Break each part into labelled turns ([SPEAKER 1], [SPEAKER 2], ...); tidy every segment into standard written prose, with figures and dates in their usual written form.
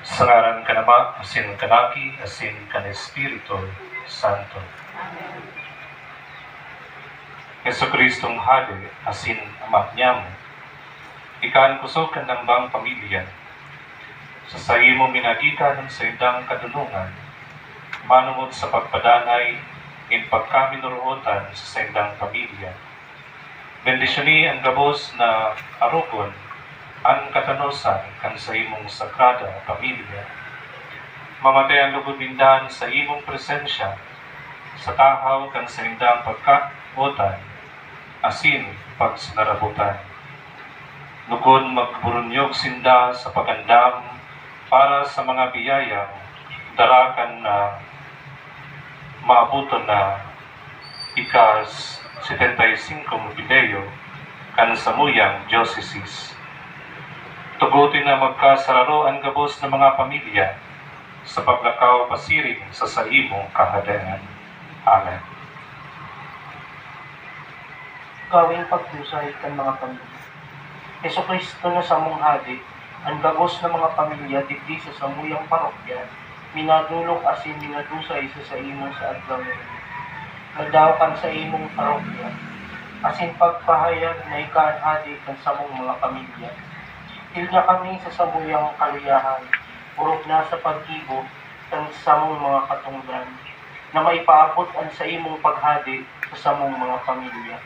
[SPEAKER 1] Sa ngaran ka Ama, asin kanaki, asin kan Espiritu Santo. Yesu Kristong Hade, asin Ama niyamu, ikaan kusog ka ng bang pamilya, sa sayi mo minagikan sa indang kadulungan, manungod sa pagpadanay, in pagkaminuruotan sa sendang pamilya. Bendisyoni ang gabos na arugon, ang katanosan kan sa imong sagrada pamilya. Mamatay ang lugod mindan sa imong presensya, sa tahaw kan sa indang pagkaotan, asin pagsinarabutan. Lugod magburunyog sinda sa pagandam para sa mga biyayang darakan na maabuton na ikas 75 jubileo kan samuyang diocese. Tugutin na magkasararo ang gabos ng mga pamilya sa paglakaw pasiring sa saimong kahadayan. Amen.
[SPEAKER 2] Gawing pagdusay kan mga pamilya. Yesu Kristo na samong hadi, ang gabos ng mga pamilya digdi sa samuyang parokya, minadulok asin minadusay sa imong sa adlaw ngayon. Nagdawakan sa imong parokya, asin pagpahayag na ikaan hadi kan samong mga pamilya. Hilga kami sa samuyang kaliyahan, urog na sa pagkibo kan samong mga katungdan, na maipaabot ang sa imong paghadi sa samong mga pamilya.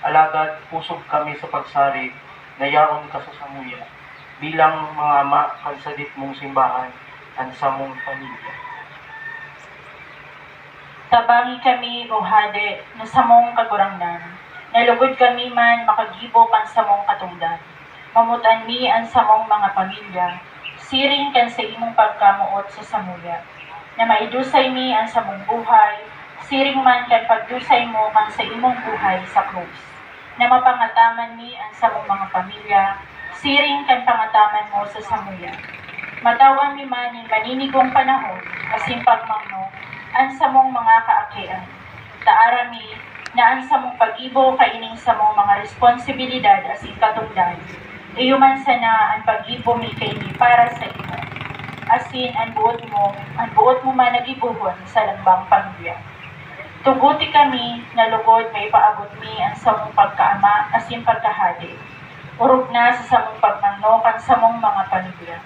[SPEAKER 2] Alagad pusog kami sa pagsari, nayaon ka sa samuya, bilang mga ama kan sadit mong simbahan, ang samong pamilya.
[SPEAKER 3] Tabangi kami, O Hade, na samong kagurangnan. Nalugod kami man makagibo kan samong katungdan. Mamutan mi ang samong mga pamilya, siring kan sa imong pagkamuot sa samuya. Na maidusay mi ang samong buhay, siring man kan pagdusay mo kan sa imong buhay sa krus. Na mapangataman mi ang samong mga pamilya, siring kan pangataman mo sa samuya. Matawan mi man in maninigong panahon, asin pagmamno, ang samong mga kaakian. Taara mi na ang samong pag-ibo kaining samong mga responsibilidad asin katungdan. Iyuman sana ang pag-ibo mi kaini para sa imo. Asin ang buot mo man nagibuhon sa lambang pamilya. Tuguti kami na lugod may paabot mi ang samong pagkaama asin pagkahadi. Urog na sa samong pagmangno kan samong mga pamilya.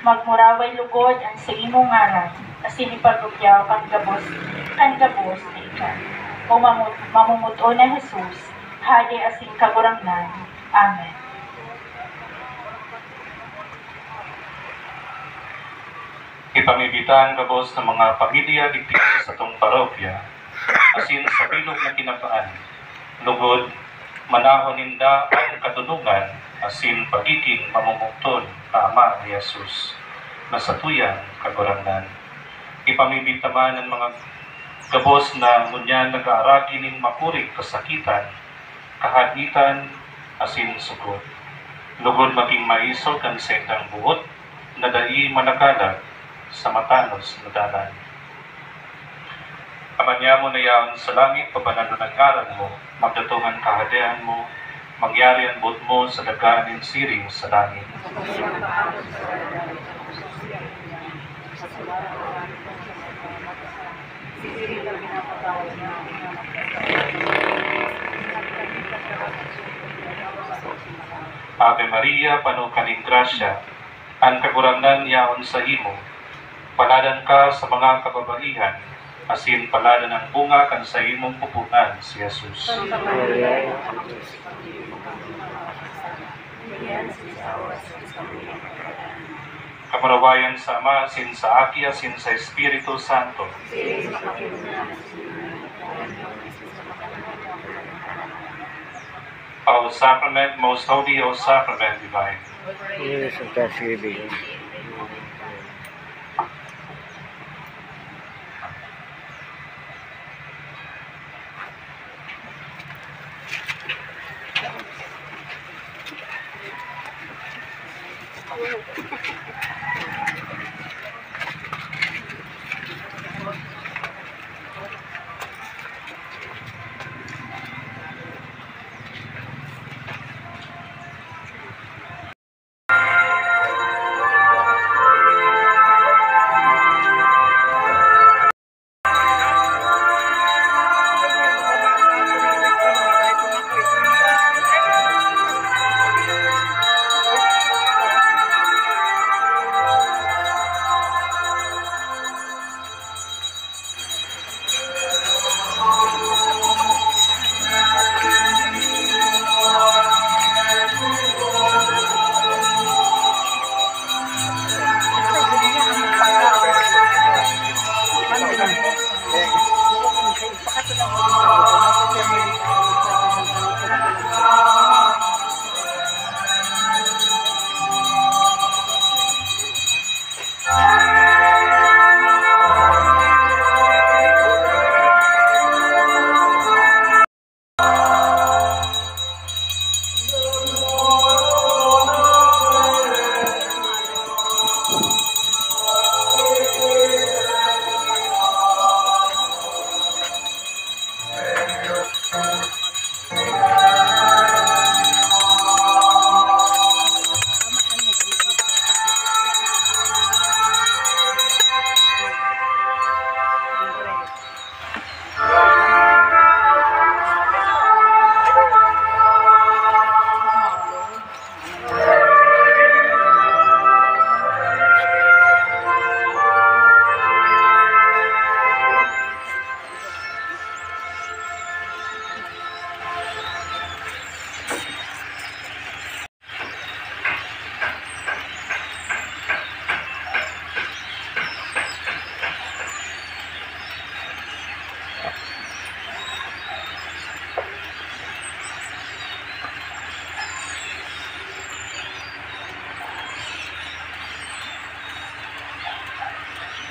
[SPEAKER 3] Magmuraway lugod ang sa imong ngaran, asin ipagdukyaw kan gabos na ikan. O mamumuto na Jesus, hadi asin kagurangnan. Amen.
[SPEAKER 1] Ipamibita ang gabos ng mga pamilya digdi sa atong parokya, asin sa bilog na kinapaan, lugod, manahon ninda ang katulungan, asin pagiging mamumugton na Ama ni Jesus, na sa tuyang kagurangnan. Ipamibita man ang mga gabos na ngunyan nag-aaragi ning makurig kasakitan, kahaditan, asin sugod. Lugod maging maisog ang sendang buot, na dai manakalag sa matanos na dalan. Amanya mo na yaon sa langit, pabanado ng ngaran mo, magdatungan kahadayan mo, mangyari ang buot mo sa daganin siring sa langit. Ave Maria, panukaning grasya, ang kagurangnan yaon sa imo, paladan ka sa mga kababaihan, asin paladan ang bunga kan sa imong pupunan si Jesus. Kamarawayan sa Ama, asin sa Aki, asin sa Espiritu Santo. O Sacrament, most holy, O Sacrament divine.
[SPEAKER 4] Yes, that's really.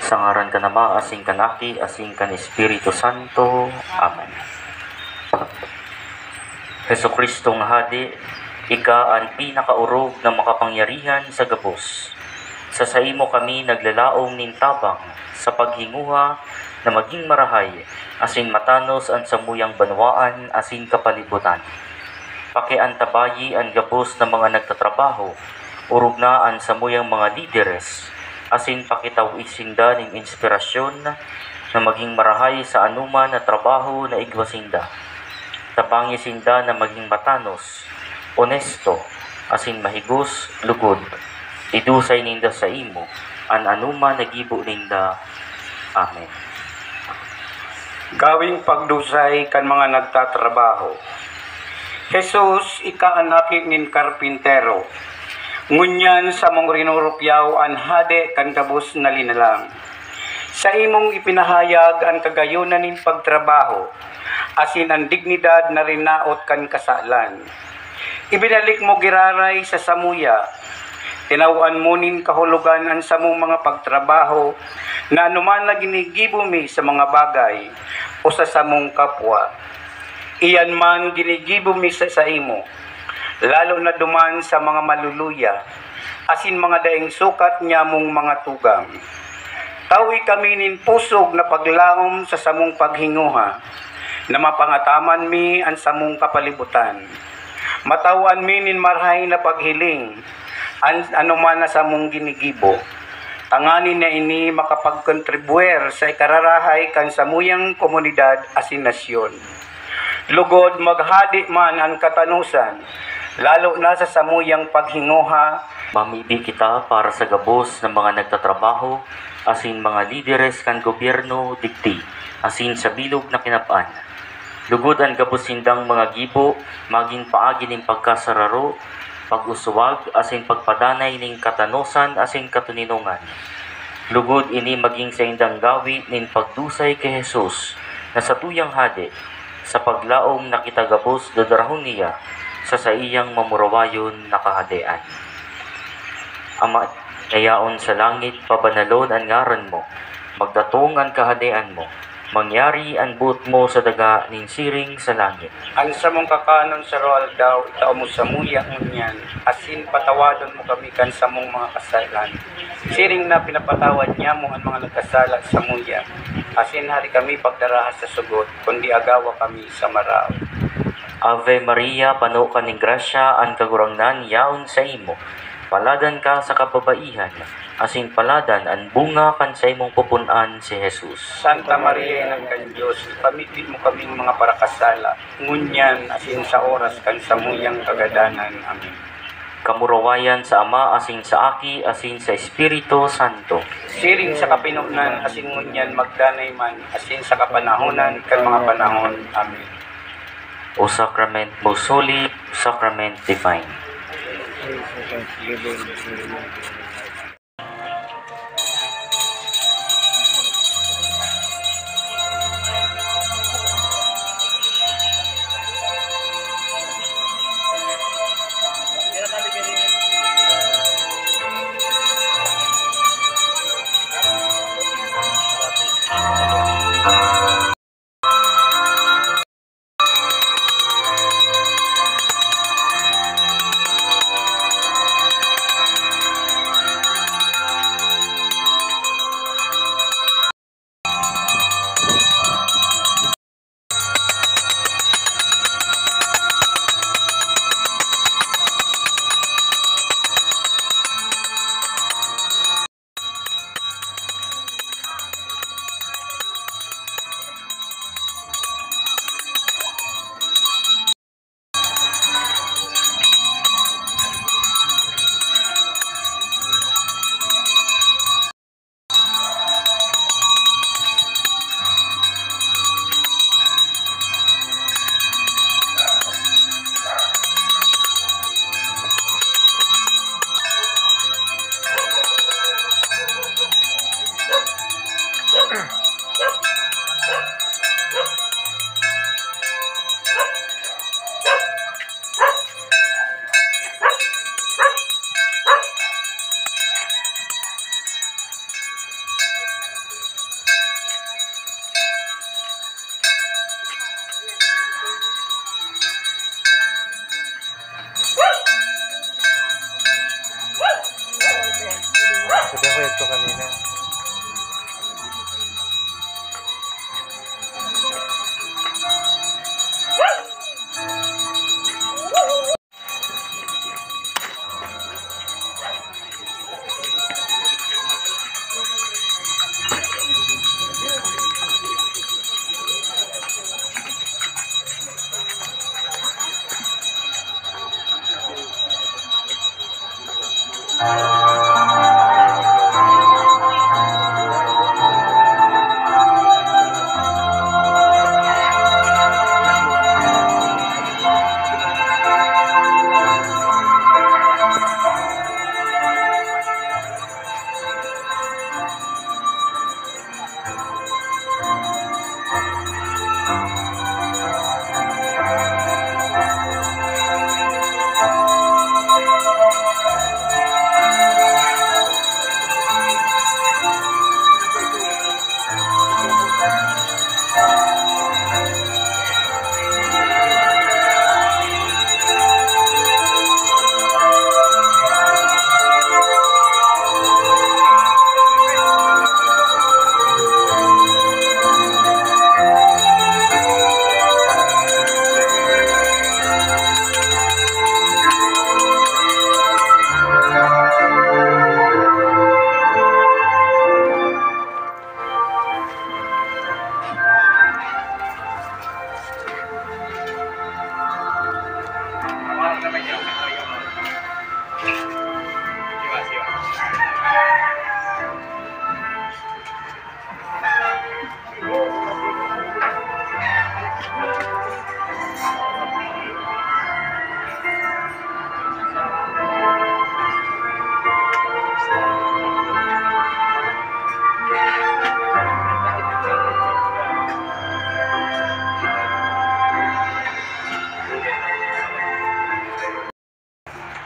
[SPEAKER 5] Sa ngaran ka Ama, asing kanaki, asing kan Espiritu Santo. Amen. Heso Kristong Hadi, ika ang pinakaurog na makapangyarihan sa gabos. Sa saimo kami naglalaong nintabang sa paghinguha na maging marahay, asin matanos ang samuyang banwaan, asin kapalibutan. Pakiantabayi ang gabos ng mga nagtatrabaho, urog na ang samuyang mga lideres, asin pakitaw isinda ng inspirasyon na maging marahay sa anuman na trabaho na igwasinda. Tapangisinda na maging matanos, onesto, asin mahigos, lugod. Idusay ninda sa imo, an anuman nagibo ninda. Amen.
[SPEAKER 6] Gawing pagdusay kan mga nagtatrabaho. Jesus, ika anaki nin karpintero. Ngunyan sa mong rinurupyaw an hade kan kabus na linalang. Sa imong ipinahayag ang kagayunan nin pagtrabaho, asin ang dignidad na rinaot kan kasalan. Ibinalik mo giraray sa samuya, tinawan mo nin kahulugan ang samong mga pagtrabaho na anuman na ginigibo mi sa mga bagay o sa samong kapwa. Iyan man ginigibo mi sa imo, lalo na duman sa mga maluluya, asin mga daing sukat niya mong mga tugang. Tawi kami nin pusog na paglaom sa samong paghinguha, na mapangataman mi ang samong kapalibutan. Matawan mi nin marhay na paghiling, anuman na samong ginigibo. Tanganin na ini makapagkontribuer sa ikararahay kan samuyang komunidad asin nasyon. Lugod maghadi man ang katanusan, lalo na sa samuyang paghinguha.
[SPEAKER 5] Mamibi kita para sa gabos ng mga nagtatrabaho, asin mga lideres kan gobyerno digdi, asin sa bilog na kinapaan. Lugod ang gabos sindang mga gibo, maging paagi ng pagkasararo, pag-usuwag, asin pagpadanay ning katanosan, asin katuninungan. Lugod ini maging sa indang gawi nin pagdusay kay Jesus, na sa tuyang hade, sa paglaom na kitagabos dadarahon niya, sa iyang mamurawayon nakahadean. Ama, nayaon sa langit, pabanalon ang ngaran mo, magdatong ang kahadean mo, mangyari ang buot mo sa daga nin siring sa langit.
[SPEAKER 6] Ang samong kakanon sa roal daw, itaw mo sa muya ngunyan, asin patawadon mo kami kan samong mga kasalan. Siring na pinapatawad niya mo ang mga nagkasala sa muya, asin hari kami pagdarahas sa sugot, kundi agawa kami sa marao.
[SPEAKER 5] Ave Maria, pano ka ning grasya, ang kagurangnan yaon sa imo. Paladan ka sa kababaihan, asin paladan ang bunga kan sa imong pupunan si Jesus.
[SPEAKER 6] Santa Maria ng kan Diyos, pamiti mo kaming mga parakasala, ngunyan asin sa oras kan samuyang kagadanan. Amen.
[SPEAKER 5] Kamurawayan sa Ama, asin sa Aki, asin sa Espiritu Santo.
[SPEAKER 6] Siring sa kapinunan, asin ngunyan magdanay man, asin sa kapanahonan kan mga panahon. Amen.
[SPEAKER 5] O Sacrament Most Holy, Sacrament Divine.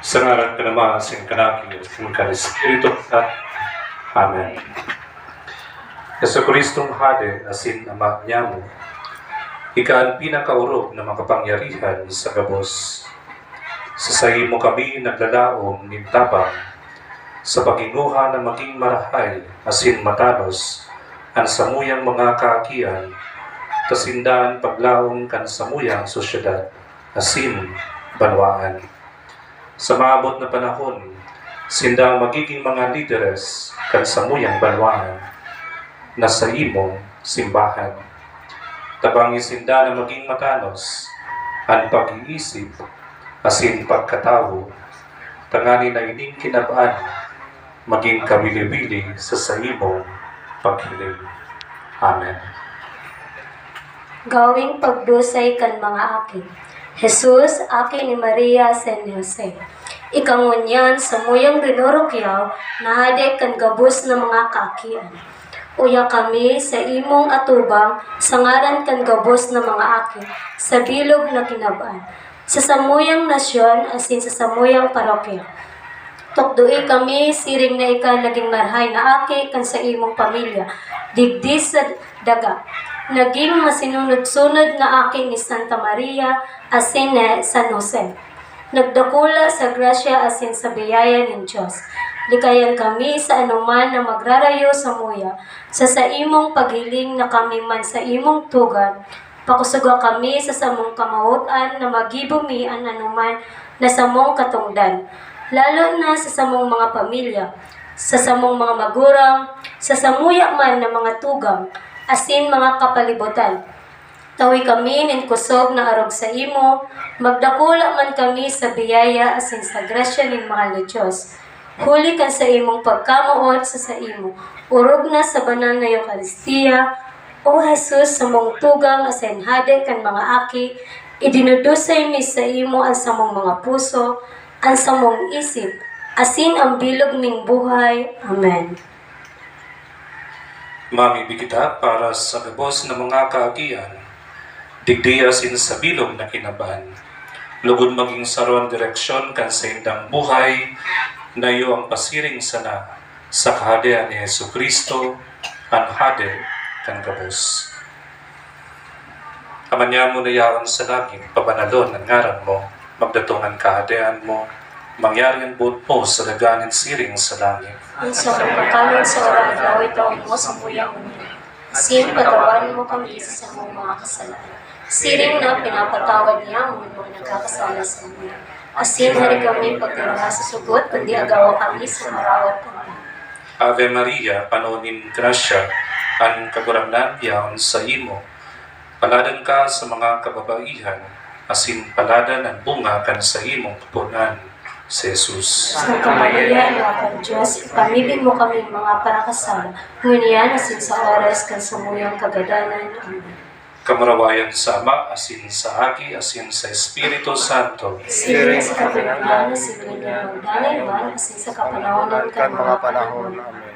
[SPEAKER 1] Sa ngalan ka naman, asin kanaki, asin ka Espiritu Santo. Amen. Yesu Kristong Hade, asin Ama niya mo, ika ang pinakaurog na makapangyarihan sa gabos. Sa sahi mo kami naglalaom nintabang, sa paginguha na maging marahay, asin matanos, ang samuyang mga kaakian, kasindaan paglaom kan samuyang sosyedad, asin banwaan. Sa maabot na panahon, sindang magiging mga lideres kan samuyang banwaan, na sa imong simbahan. Tabangi sinda na maging matanos, ang pag-iisip, asin pagkatawo, tangani na ining kinabaan, maging kabili-bili sa imong paghiling. Amen.
[SPEAKER 7] Gawing pagdusay kan mga aki. Jesus, aki ni Maria San Jose. Ikangunyan sa muyang rinurukyaw na hade kan gabos na mga kaakian. Uya kami sa imong atubang sa ngaran kan gabos na mga aki sa bilog na kinabaan. Sa samuyang nasyon asin sa samuyang parokya. Tukdui kami siring na ika naging marhay na aki kan sa imong pamilya. Digdi sa daga. Naging masinunod-sunod na aki ni Santa Maria asin ni San Jose. Nagdakula sa grasya asin sa biyaya ng Diyos. Likayan kami sa anuman na magrarayo sa muya, sa imong paghiling na kami man sa imong tugan. Pakusuga kami sa samong kamautan na magibumi ang anuman na samong katungdan, lalo na sa samong mga pamilya, sa samong mga magurang, sa samuya man na mga tugang, asin mga kapalibutan. Tawi kami nin kusog na arog sa imo, magdakula man kami sa biyaya asin sa grasya nin mahal na Diyos. Huli kan sa imong pagkamuot sa imo, urog na sa banal na Eucharistia, O Jesus, sa mong tugang asin hade kan mga aki, idinudusay mi sa imo ang samong mga puso, ang samong isip, asin ang bilog ning buhay. Amen.
[SPEAKER 1] Mamibig kita para sa gabos na mga kaagian, digdi asin sa bilog na kinaban, lugod maging saruan direksyon kan sa indang buhay, na iyo ang pasiring sana sa kahadean ni Jesu Kristo, ang hade kan gabos. Amanya mo na yaon sa langit, pabanalon ang ngaran mo, magdatungan kahadean mo, mangyari ang buot mo sa daganin siring sa langit.
[SPEAKER 7] Ang sa pagkakalon sa oras daw ito mo sa muyang unin. Sin patawan mo kami sa samong mga kasalanan. Siring na pinapatawad niya mo mga nagkakasala sa muya. Asin hari kami pagtiraha sa sugot, kundi agawa kami sa marawat kami.
[SPEAKER 1] Ave Maria, panonin grasya, ang kaguramnan yaon sa imo. Paladan ka sa mga kababaihan, asin paladan ang bunga kan sa imong pupunan, si Jesus.
[SPEAKER 7] Santa Maria, Ina kan Diyos, ipamibig mo kami mga parakasala, ngunyan asin sa oras kan sumuyang kagadanan. Amen.
[SPEAKER 1] Kamarawayan sa Ama, asin sa Aki, asin sa Espiritu Santo.
[SPEAKER 7] Siring sa kapanahonan, asin ganyan magdanay man, asin sa kapanahonan kan mga panahon.
[SPEAKER 4] Amen.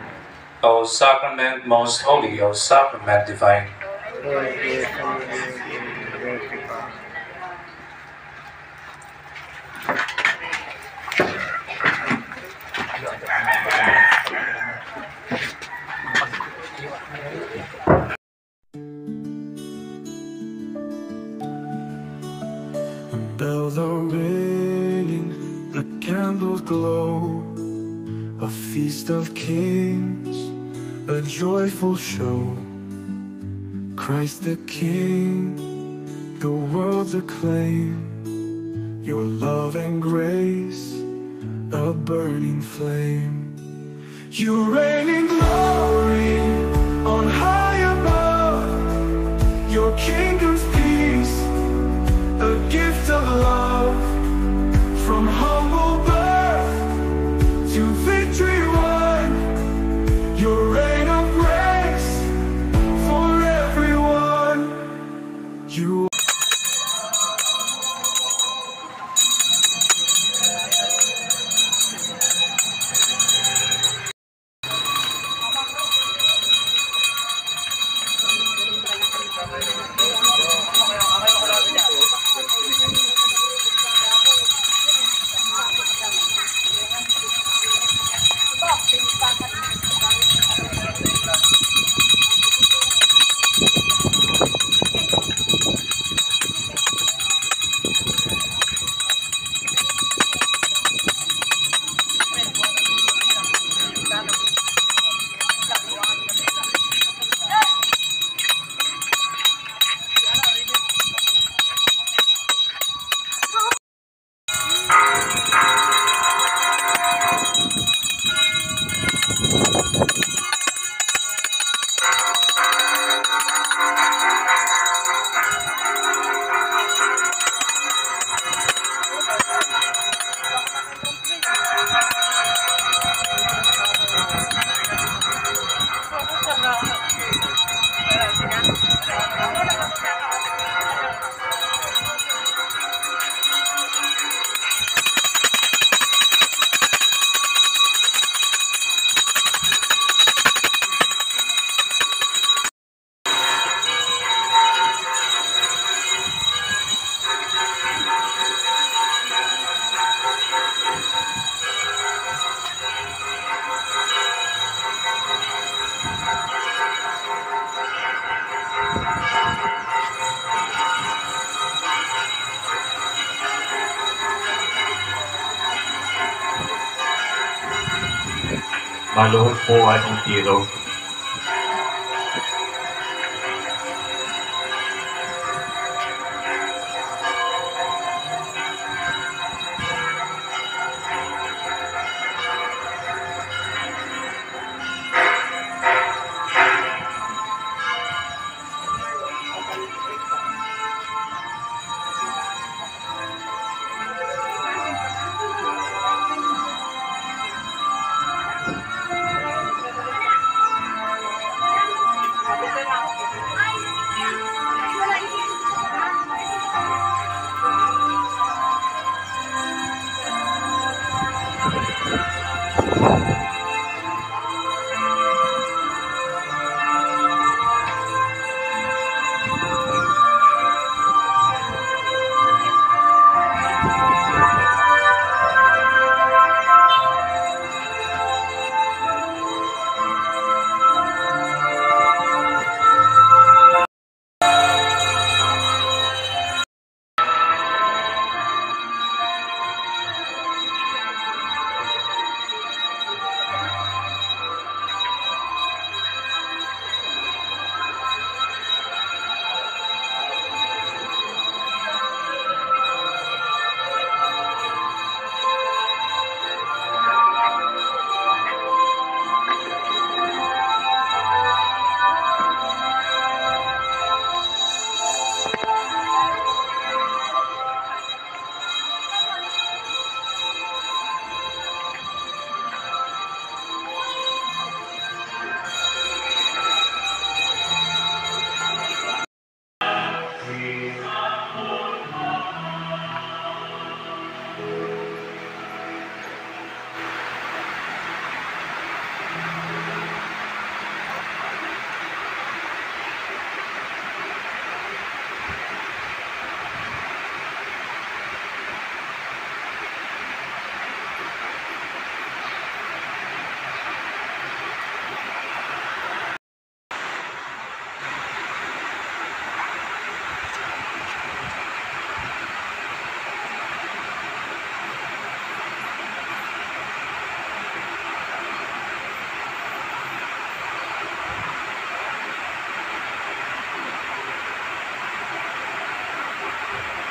[SPEAKER 1] O Sacrament Most Holy, O Sacrament Divine.
[SPEAKER 4] Lord, we come to you.
[SPEAKER 8] Bells are ringing, the candles glow. A feast of kings, a joyful show. Christ the King, the world's acclaim. Your love and grace, a burning flame. You reign in glory on high above. Your kingdom's peace, a gift of love. From humble birth to victory won, your reign of grace for everyone. You
[SPEAKER 1] Maluhod po ang tiro.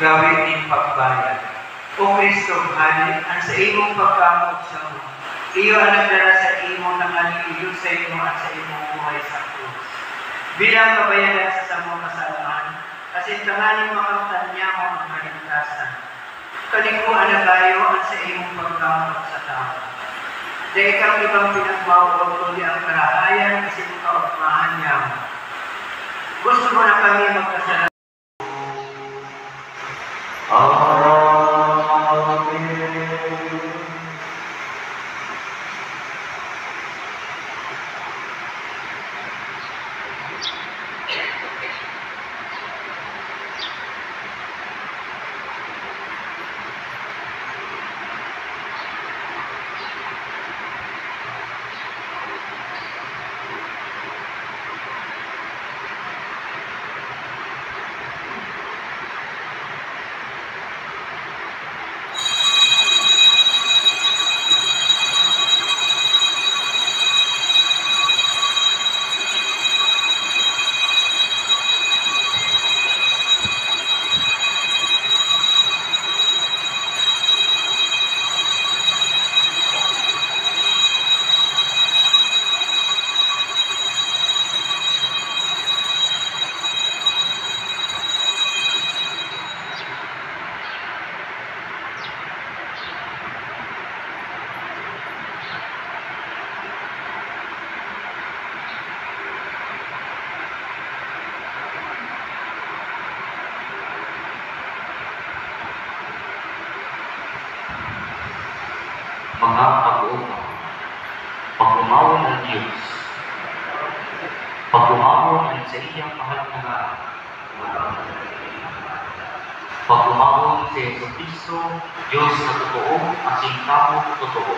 [SPEAKER 9] Gawin din pagbayad. O Kristo, halin, ang sa imong pagkamot sa mo. Iyo ang nagdala sa imo ng aliliyon sa imo at sa imong buhay sa krus. Bilang kabayaran sa samong kasalanan, kasi tanganing makamtan niya mo ang kaligtasan. Kalikuan na tayo ang sa imong pagkamot sa tao. Dahil kang ibang pinagmawag kundi ang karahayan kasi mong kaugmahan niya mo. Gusto mo na kami magkasalanan.
[SPEAKER 5] Mga pag-uupang, pag-umawon ng Diyos, pag-umawon ng sa iyang kahalagahan, pag-umawon sa Jesu Cristo, Diyos na totoo at sing tao totoo.